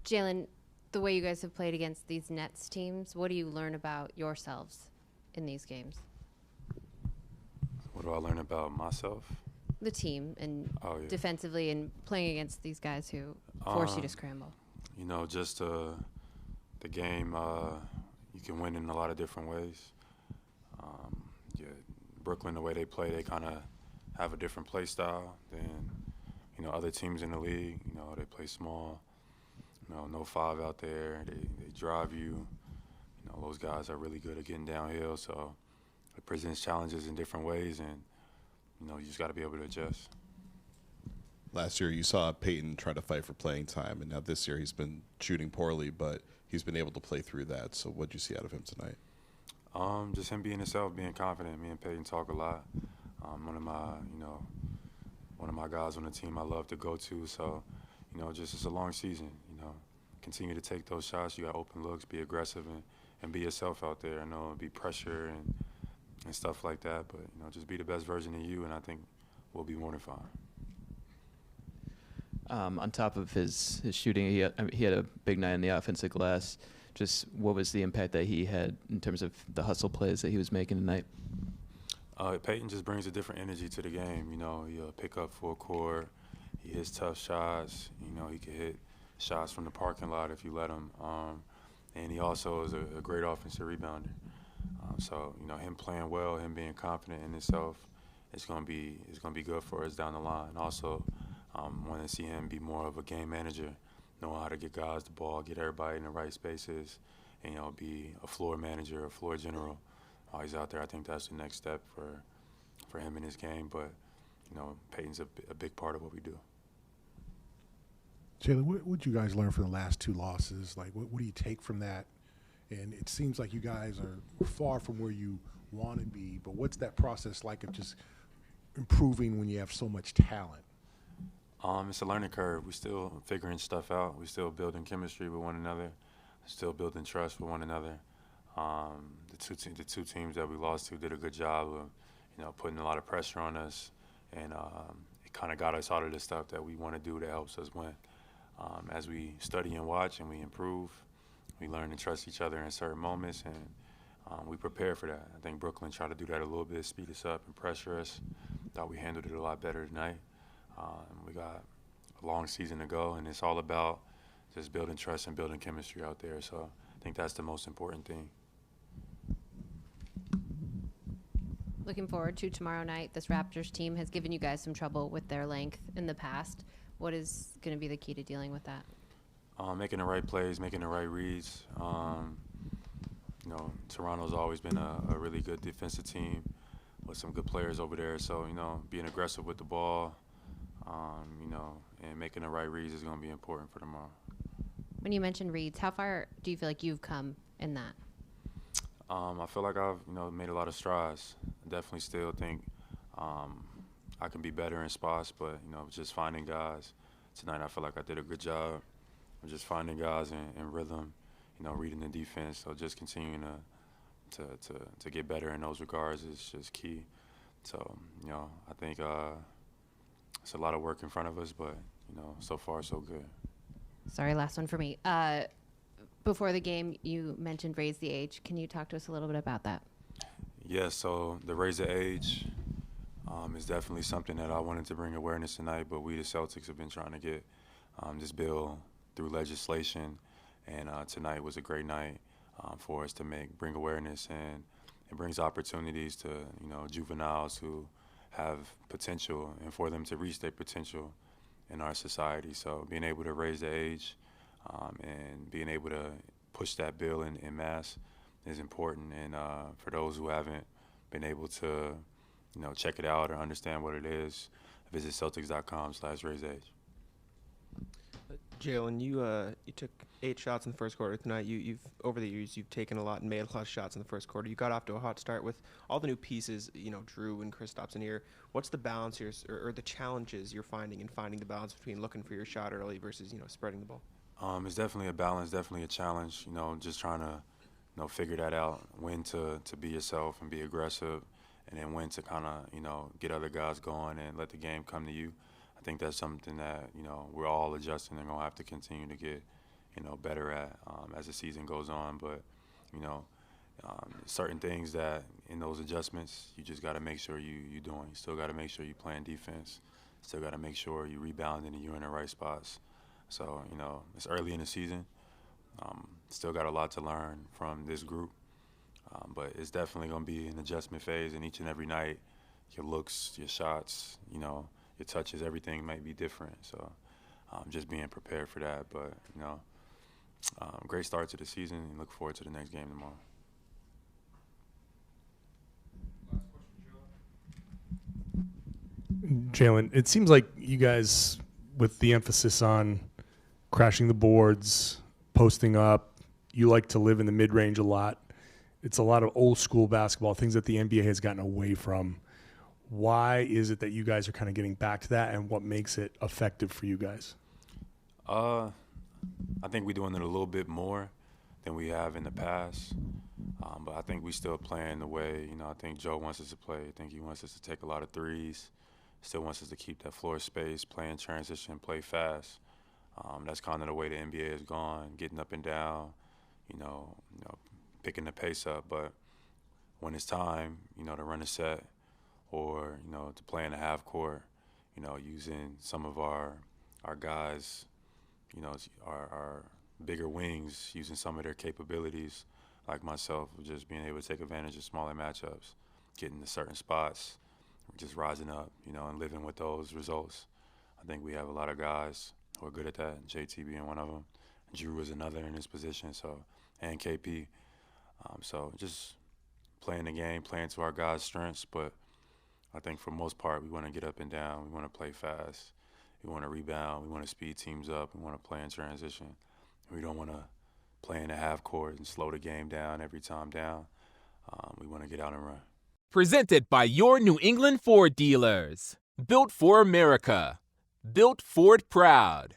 Jaylen, the way you guys have played against these Nets teams, what do you learn about yourselves in these games? What do I learn about myself? The team and Yeah. defensively and playing against these guys who force you to scramble. Just the game, you can win in a lot of different ways. Yeah, Brooklyn, the way they play, they kind of have a different play style than, other teams in the league. They play small, no five out there. They drive you. Those guys are really good at getting downhill, so it presents challenges in different ways, and, you just got to be able to adjust. Last year, you saw Payton try to fight for playing time, and now this year he's been shooting poorly, but he's been able to play through that. So what did you see out of him tonight? Just him being himself, being confident. Me and Payton talk a lot. One of my guys on the team I love to go to. So, just it's a long season. Continue to take those shots. You got open looks, be aggressive, and be yourself out there. I know it'll be pressure and stuff like that, but just be the best version of you, and I think we'll be more than fine. On top of his shooting, he had a big night in the offensive glass. Just what was the impact that he had in terms of the hustle plays that he was making tonight? Payton just brings a different energy to the game. He'll pick up full court. He hits tough shots. He can hit shots from the parking lot if you let him. And he also is a great offensive rebounder. So him playing well, him being confident in himself, it's gonna be good for us down the line. Also, want to see him be more of a game manager, know how to get guys the ball, get everybody in the right spaces, and be a floor manager, a floor general while he's out there. I think that's the next step for him in his game. But Payton's a big part of what we do. Jaylen, what would you guys learn from the last two losses? Like, what do you take from that? And it seems like you guys are far from where you want to be, but what's that process like of just improving when you have so much talent? It's a learning curve. We're still figuring stuff out. We're still building chemistry with one another, still building trust with one another. The two teams that we lost to did a good job of, putting a lot of pressure on us, and it kind of got us out of the stuff that we want to do that helps us win. As we study and watch and we improve, we learn to trust each other in certain moments, and we prepare for that. I think Brooklyn tried to do that a little bit, speed us up and pressure us. Thought we handled it a lot better tonight. We got a long season to go, and it's all about just building trust and building chemistry out there. So I think that's the most important thing. Looking forward to tomorrow night. This Raptors team has given you guys some trouble with their length in the past. What is going to be the key to dealing with that? Making the right plays, making the right reads. Toronto's always been a really good defensive team with some good players over there. So, being aggressive with the ball, and making the right reads is going to be important for tomorrow. When you mentioned reads, how far do you feel like you've come in that? I feel like I've, made a lot of strides. I definitely still think I can be better in spots, but, just finding guys. Tonight I feel like I did a good job of just finding guys in rhythm, reading the defense. So just continuing to get better in those regards is just key. So, I think it's a lot of work in front of us, but, so far so good. Sorry, last one for me. Before the game, you mentioned raise the age. Can you talk to us a little bit about that? Yes, so the raise the age is definitely something that I wanted to bring awareness tonight, but we, the Celtics, have been trying to get this bill through legislation, and tonight was a great night for us to bring awareness, and it brings opportunities to, juveniles who have potential and for them to reach their potential in our society. So being able to raise the age and being able to push that bill in mass is important. And for those who haven't been able to, check it out or understand what it is, visit Celtics.com/raiseage. Jaylen, you took 8 shots in the first quarter tonight. You've over the years you've taken a lot and made a lot of shots in the first quarter. You got off to a hot start with all the new pieces, Drew and Kristaps in here. What's the balance here, or the challenges you're finding in finding the balance between looking for your shot early versus spreading the ball? It's definitely a balance, definitely a challenge. Just trying to figure that out, when to be yourself and be aggressive, and then when to kind of get other guys going and let the game come to you. I think that's something that we're all adjusting and gonna have to continue to get better at as the season goes on. But, certain things that in those adjustments, you just got to make sure you're doing. You still got to make sure you're playing defense. Still got to make sure you're rebounding and you're in the right spots. So, it's early in the season. Still got a lot to learn from this group. But it's definitely going to be an adjustment phase, and each and every night, your looks, your shots, your touches, everything might be different. So just being prepared for that. But, great start to the season, and look forward to the next game tomorrow. Jaylen, it seems like you guys, with the emphasis on crashing the boards, posting up, you like to live in the mid-range a lot. It's a lot of old school basketball, things that the NBA has gotten away from. Why is it that you guys are kind of getting back to that, and what makes it effective for you guys? I think we're doing it a little bit more than we have in the past. But I think we still playing the way, I think Joe wants us to play. I think he wants us to take a lot of threes. Still wants us to keep that floor space, play in transition, play fast. That's kind of the way the NBA has gone, getting up and down, picking the pace up. But when it's time, to run a set or, to play in the half court, using some of our guys, our bigger wings, using some of their capabilities, like myself, just being able to take advantage of smaller matchups, getting to certain spots, just rising up, and living with those results. I think we have a lot of guys who are good at that, JT being one of them. Drew is another in his position, and KP. So just playing the game, playing to our guys' strengths, but I think for most part we want to get up and down. We want to play fast. We want to rebound. We want to speed teams up. We want to play in transition. We don't want to play in the half court and slow the game down every time down. We want to get out and run. Presented by your New England Ford dealers. Built for America. Built Ford proud.